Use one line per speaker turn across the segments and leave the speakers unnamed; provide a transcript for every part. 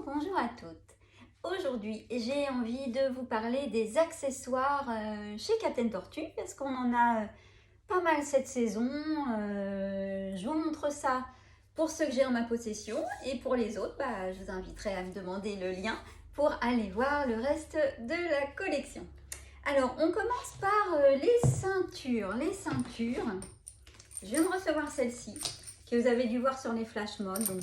bonjour à toutes. Aujourd'hui, j'ai envie de vous parler des accessoires chez Captain Tortue parce qu'on en a pas mal cette saison. Je vous montre ça pour ceux que j'ai en ma possession et pour les autres, je vous inviterai à me demander le lien pour aller voir le reste de la collection. Alors, on commence par les ceintures. Les ceintures, je viens de recevoir celle-ci que vous avez dû voir sur les flash modes, donc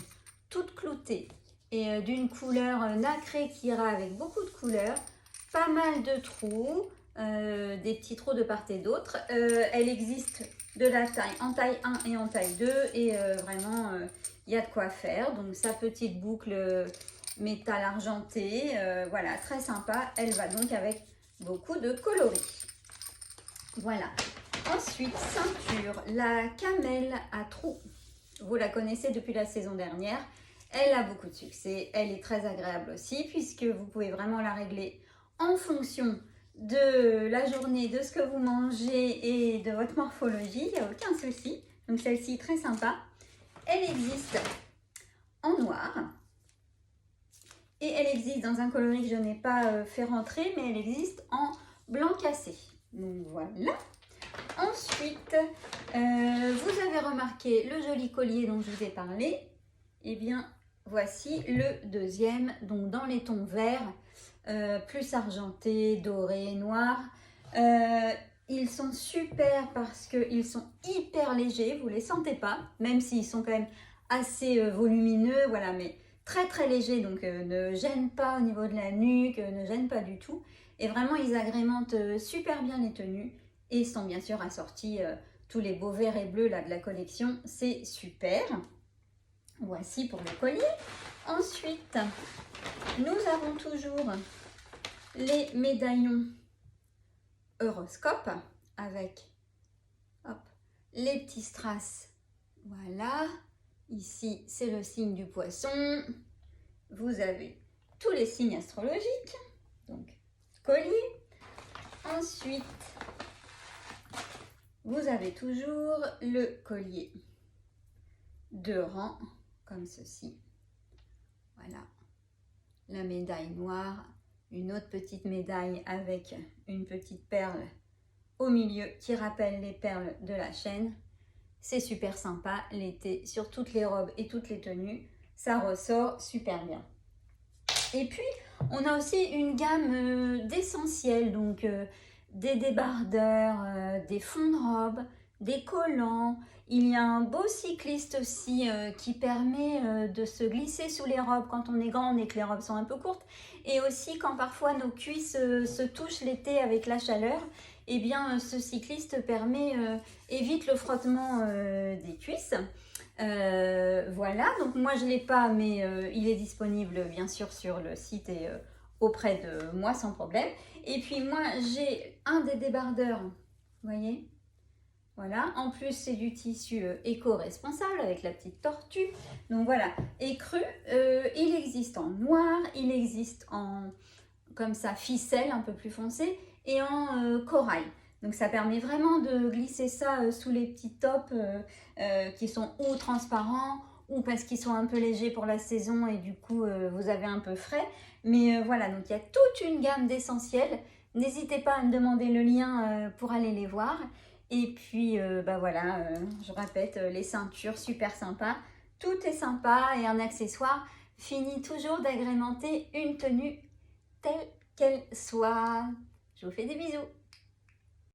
toute cloutée et d'une couleur nacrée qui ira avec beaucoup de couleurs, pas mal de trous, des petits trous de part et d'autre. Elle existe de la taille en taille 1 et en taille 2 et vraiment il y a de quoi faire. Donc sa petite boucle métal argenté, voilà, très sympa. Elle va donc avec beaucoup de coloris. Voilà. Ensuite, ceinture, la camel à trous. Vous la connaissez depuis la saison dernière. Elle a beaucoup de succès. Elle est très agréable aussi puisque vous pouvez vraiment la régler en fonction de la journée, de ce que vous mangez et de votre morphologie. Il n'y a aucun souci. Donc celle-ci, très sympa. Elle existe en noir. Et elle existe dans un coloris que je n'ai pas fait rentrer, mais elle existe en blanc cassé. Donc voilà. Ensuite, vous avez remarqué le joli collier dont je vous ai parlé. Eh bien, voici le deuxième, donc dans les tons verts, plus argenté, doré, noir. Ils sont super parce qu'ils sont hyper légers, vous ne les sentez pas, même s'ils sont quand même assez volumineux, voilà, mais très très légers, donc ne gênent pas au niveau de la nuque, ne gênent pas du tout. Et vraiment, ils agrémentent super bien les tenues. Et sont bien sûr assortis tous les beaux verts et bleus là, de la collection. C'est super. Voici pour le collier. Ensuite, nous avons toujours les médaillons Euroscope avec hop, les petits strass. Voilà. Ici, c'est le signe du poisson. Vous avez tous les signes astrologiques. Donc, collier. Ensuite, vous avez toujours le collier de rang, comme ceci. Voilà, la médaille noire, une autre petite médaille avec une petite perle au milieu qui rappelle les perles de la chaîne. C'est super sympa l'été sur toutes les robes et toutes les tenues. Ça ressort super bien. Et puis, on a aussi une gamme d'essentiels, donc des débardeurs, des fonds de robe, des collants. Il y a un beau cycliste aussi qui permet de se glisser sous les robes quand on est grande et que les robes sont un peu courtes. Et aussi quand parfois nos cuisses se touchent l'été avec la chaleur, eh bien ce cycliste évite le frottement des cuisses. Voilà, donc moi je ne l'ai pas, mais il est disponible bien sûr sur le site et auprès de moi sans problème. Et puis moi j'ai un des débardeurs, vous voyez, voilà, en plus c'est du tissu éco-responsable avec la petite tortue, donc voilà, écru, il existe en noir, il existe en comme ça ficelle un peu plus foncé et en corail. Donc ça permet vraiment de glisser ça sous les petits tops qui sont ou transparents ou parce qu'ils sont un peu légers pour la saison et du coup vous avez un peu frais. Mais voilà, donc il y a toute une gamme d'essentiels. N'hésitez pas à me demander le lien pour aller les voir. Et puis voilà, je répète, les ceintures super sympas. Tout est sympa et un accessoire finit toujours d'agrémenter une tenue telle qu'elle soit. Je vous fais des bisous.